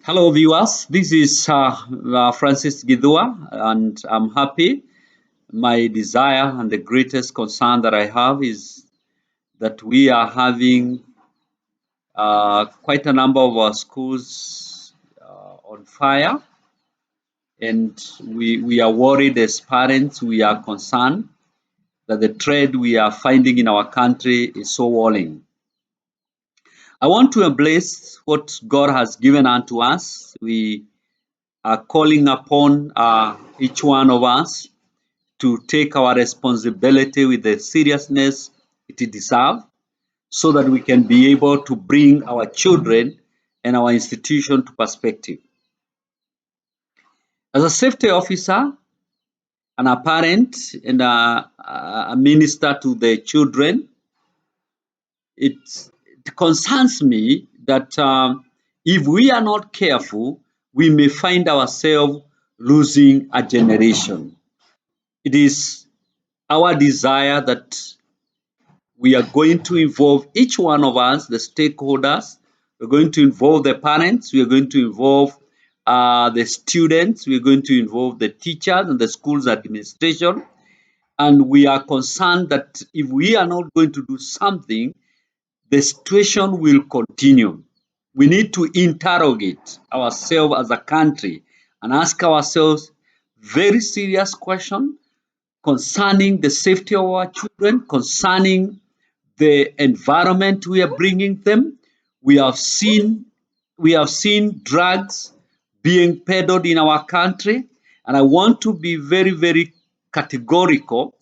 Hello, viewers. This is Francis Githua, and I'm happy. My desire and the greatest concern that I have is that we are having quite a number of our schools on fire, and we are worried as parents. We are concerned that the trend we are finding in our country is so worrying. I want to embrace what God has given unto us. We are calling upon each one of us to take our responsibility with the seriousness it deserves so that we can be able to bring our children and our institution to perspective. As a safety officer and a parent and a minister to the children, it, it concerns me that if we are not careful, we may find ourselves losing a generation. It is our desire that we are going to involve each one of us, the stakeholders. We're going to involve the parents. We are going to involve the students. We're going to involve the teachers and the school's administration. And we are concerned that if we are not going to do something, the situation will continue. We need to interrogate ourselves as a country and ask ourselves very serious questions concerning the safety of our children, concerning the environment we are bringing them. We have seen we have seen drugs being peddled in our country, and I want to be very, very categorical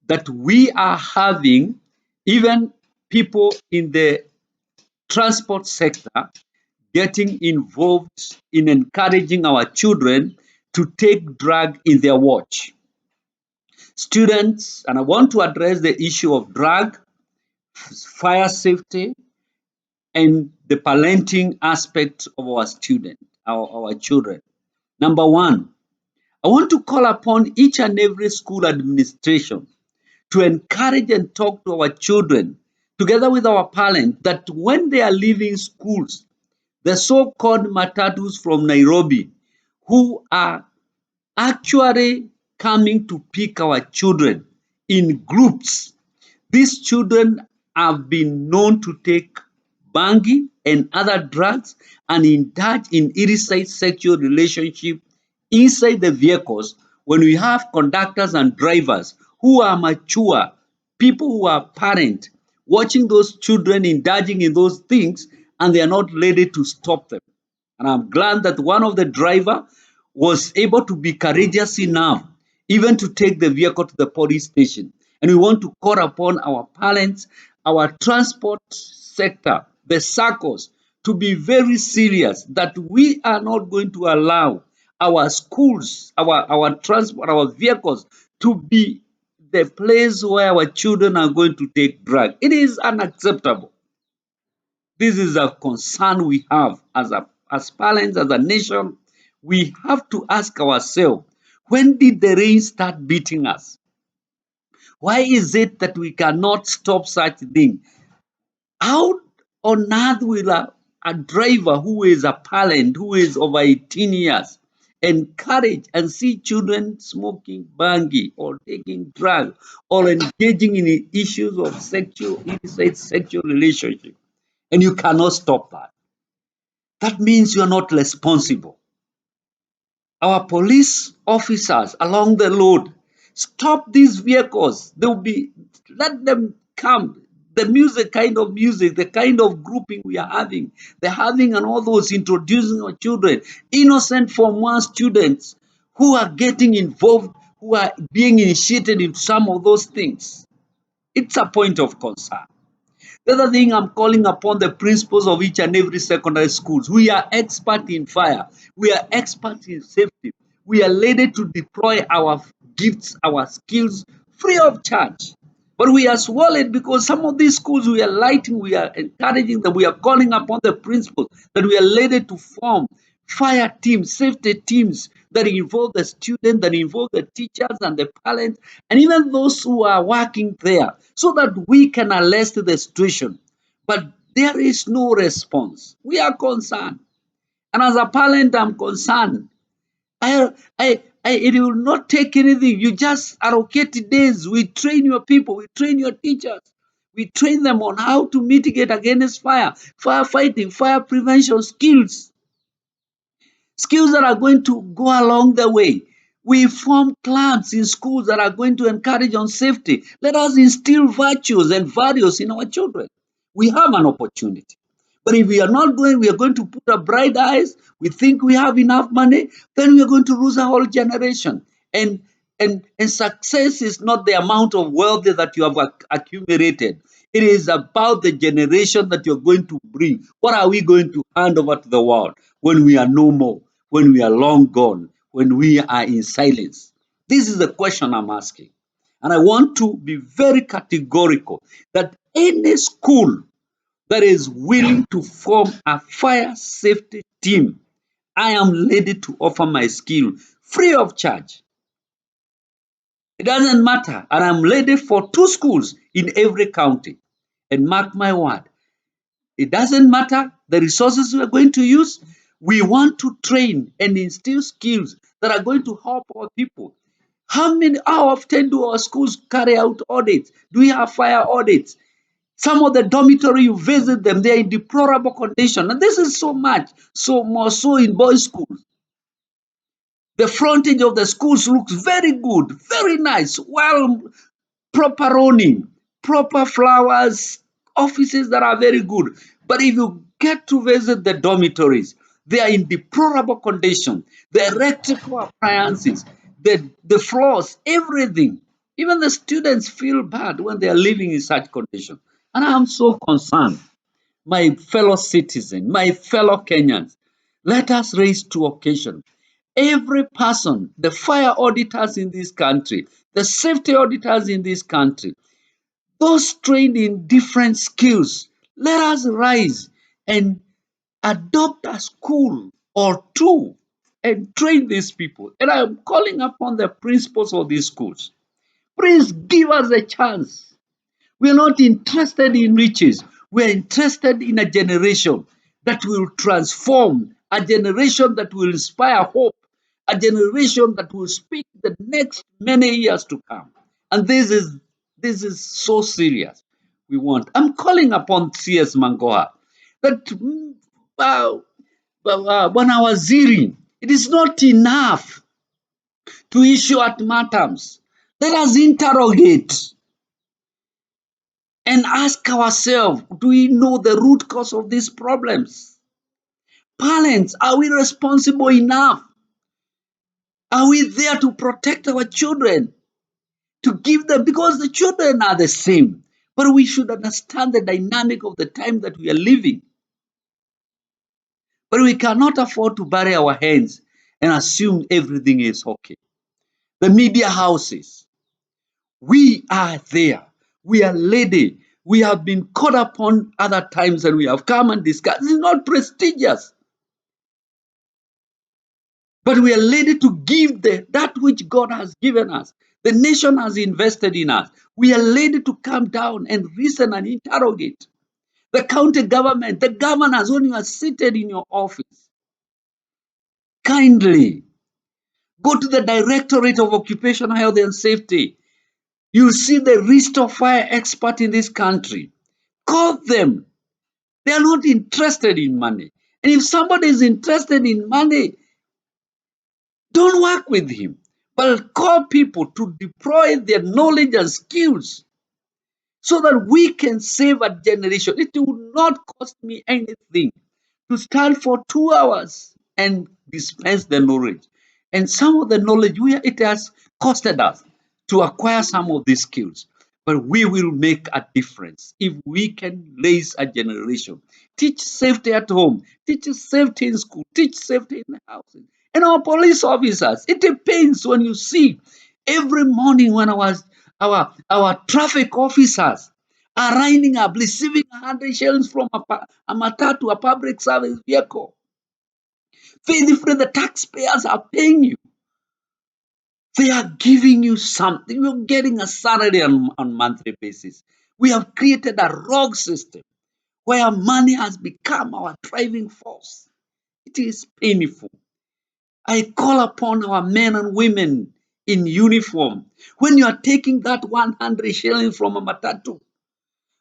that we are having even people in the transport sector getting involved in encouraging our children to take drug in their watch. Students, and I want to address the issue of drug, fire safety, and the parenting aspect of our students, our children. Number one, I want to call upon each and every school administration to encourage and talk to our children together with our parents that when they are leaving schools, the so-called matatus from Nairobi who are actually coming to pick our children in groups. These children have been known to take bangi and other drugs and indulge in illicit sexual relationship inside the vehicles when we have conductors and drivers who are mature, people who are parent, watching those children indulging in those things and they are not ready to stop them. And I'm glad that one of the driver was able to be courageous enough even to take the vehicle to the police station. And we want to call upon our parents, our transport sector, the circles, to be very serious that we are not going to allow our schools, our transport, our vehicles to be the place where our children are going to take drugs. It is unacceptable. This is a concern we have as parents, as a nation. We have to ask ourselves, when did the rain start beating us? Why is it that we cannot stop such thing? How on earth will a driver who is a parent, who is over 18 years, encourage and see children smoking bangi or taking drugs or engaging in the issues of illicit sexual relationship? And you cannot stop that. That means you're not responsible. Our police officers along the road, stop these vehicles. They'll be, let them come. The music, kind of music, the kind of grouping we are having, they're having and all those introducing our children, innocent Form 1 students who are getting involved, who are being initiated in some of those things. It's a point of concern. The other thing, I'm calling upon the principals of each and every secondary schools. We are expert in fire. We are expert in safety. We are ready to deploy our gifts, our skills free of charge. But we are swallowed because some of these schools we are lighting, we are encouraging them, we are calling upon the principals that we are ready to form fire teams, safety teams that involve the students, that involve the teachers and the parents, and even those who are working there, so that we can arrest the situation. But there is no response. We are concerned. And as a parent, I'm concerned. It will not take anything. You just allocate days. We train your people. We train your teachers. We train them on how to mitigate against fire, firefighting, fire prevention skills. Skills that are going to go along the way. We form clubs in schools that are going to encourage on safety. Let us instill virtues and values in our children. We have an opportunity. But if we are not going, we are going to put our bright eyes, we think we have enough money, then we are going to lose a whole generation. And success is not the amount of wealth that you have accumulated. It is about the generation that you're going to bring. What are we going to hand over to the world when we are no more, when we are long gone, when we are in silence? This is the question I'm asking. And I want to be very categorical that any school that is willing to form a fire safety team, I am ready to offer my skill free of charge. It doesn't matter. And I'm ready for 2 schools in every county. And mark my word, it doesn't matter the resources we are going to use. We want to train and instill skills that are going to help our people. How often do our schools carry out audits? Do we have fire audits? Some of the dormitory, you visit them, they are in deplorable condition. And this is so much, so more so in boys' schools. The frontage of the schools looks very good, very nice, well, proper awning, proper flowers, offices that are very good. But if you get to visit the dormitories, they are in deplorable condition. The electrical appliances, the floors, everything. Even the students feel bad when they are living in such condition. And I am so concerned, my fellow citizens, my fellow Kenyans, let us raise to occasion. Every person, the fire auditors in this country, the safety auditors in this country, those trained in different skills, let us rise and adopt a school or 2 and train these people. And I am calling upon the principals of these schools. Please give us a chance. We are not interested in riches. We are interested in a generation that will transform, a generation that will inspire hope, a generation that will speak the next many years to come. And this is so serious. We want. I'm calling upon CS Mangoha that when I was hearing, it is not enough to issue ultimatums. Let us interrogate and ask ourselves, do we know the root cause of these problems? Parents, are we responsible enough? Are we there to protect our children? To give them, because the children are the same. But we should understand the dynamic of the time that we are living. But we cannot afford to bury our hands and assume everything is okay. The media houses, we are there. We are ready. We have been caught upon other times and we have come and discussed. It's not prestigious. But we are ready to give that which God has given us. The nation has invested in us. We are ready to come down and reason and interrogate. The county government, the governors, when you are seated in your office, kindly go to the Directorate of Occupational Health and Safety. You see the risk of fire expert in this country. Call them. They are not interested in money. And if somebody is interested in money, don't work with him. But call people to deploy their knowledge and skills so that we can save a generation. It will not cost me anything to stand for 2 hours and dispense the knowledge. And some of the knowledge it has costed us to acquire some of these skills. But we will make a difference if we can raise a generation. Teach safety at home, teach safety in school, teach safety in the housing. And our police officers, it pains when you see every morning when our traffic officers are lining up, receiving 100 shillings from a matatu, a public service vehicle. Faithfully, the taxpayers are paying you. They are giving you something. You're getting a salary on monthly basis. We have created a rogue system where money has become our driving force. It is painful. I call upon our men and women in uniform. When you are taking that 100 shillings from a matatu,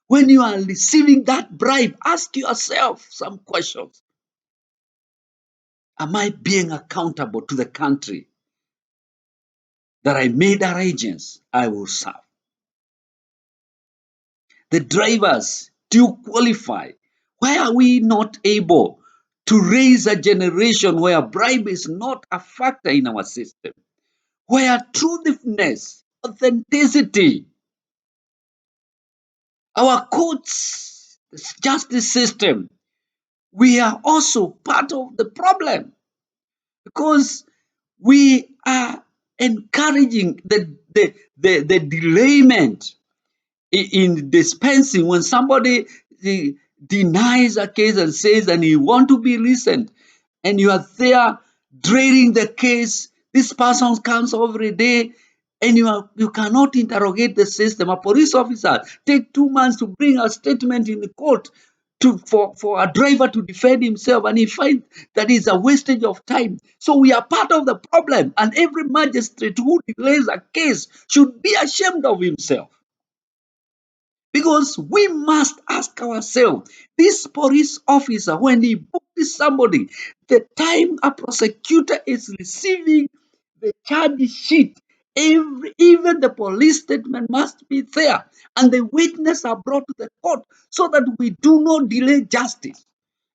when you are receiving that bribe, ask yourself some questions. Am I being accountable to the country that I made arrangements I will serve? The drivers, do you qualify? Why are we not able to raise a generation where bribe is not a factor in our system? Where truthfulness, authenticity, our courts, the justice system, we are also part of the problem because we are encouraging the delayment in dispensing. When somebody denies a case and says and he want to be listened, and you are there draining the case, this person comes every day, and you cannot interrogate the system. A police officer take 2 months to bring a statement in the court for a driver to defend himself, and he finds that is a wastage of time. So we are part of the problem, and every magistrate who delays a case should be ashamed of himself. Because we must ask ourselves, this police officer, when he books somebody, the time a prosecutor is receiving the charge sheet, even the police statement must be there, and the witness are brought to the court so that we do not delay justice.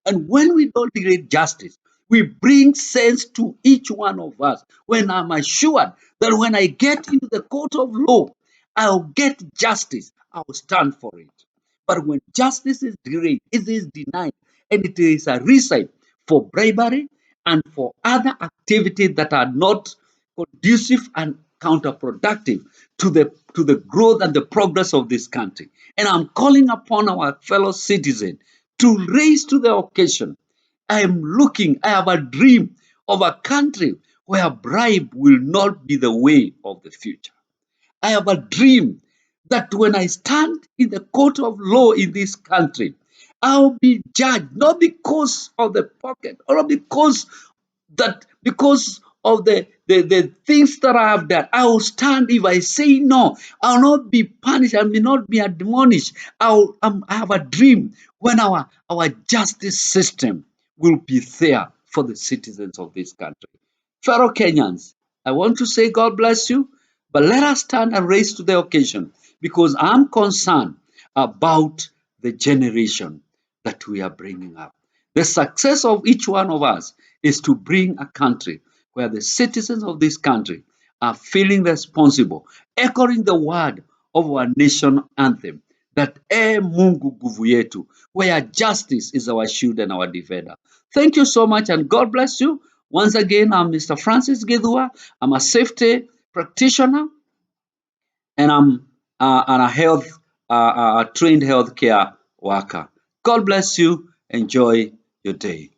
And when we don't delay justice, we bring sense to each one of us. When I'm assured that when I get into the court of law, I'll get justice, I'll stand for it. But when justice is delayed, it is denied, and it is a recipe for bribery and for other activities that are not conducive and counterproductive to the growth and the progress of this country. And I'm calling upon our fellow citizens to raise to the occasion. I have a dream of a country where bribe will not be the way of the future. I have a dream that when I stand in the court of law in this country, I'll be judged not because of the pocket or because of the things that I have done. I will stand. If I say no, I'll not be punished. I may not be admonished. I have a dream when our justice system will be there for the citizens of this country. Fellow Kenyans, I want to say God bless you, but let us stand and raise to the occasion because I'm concerned about the generation that we are bringing up. The success of each one of us is to bring a country where the citizens of this country are feeling responsible, echoing the word of our nation anthem that Mungu nguvu yetu, where justice is our shield and our defender. Thank you so much and God bless you. Once again, I'm Mr. Francis Githua. I'm a safety practitioner and I'm a trained healthcare worker. God bless you. Enjoy your day.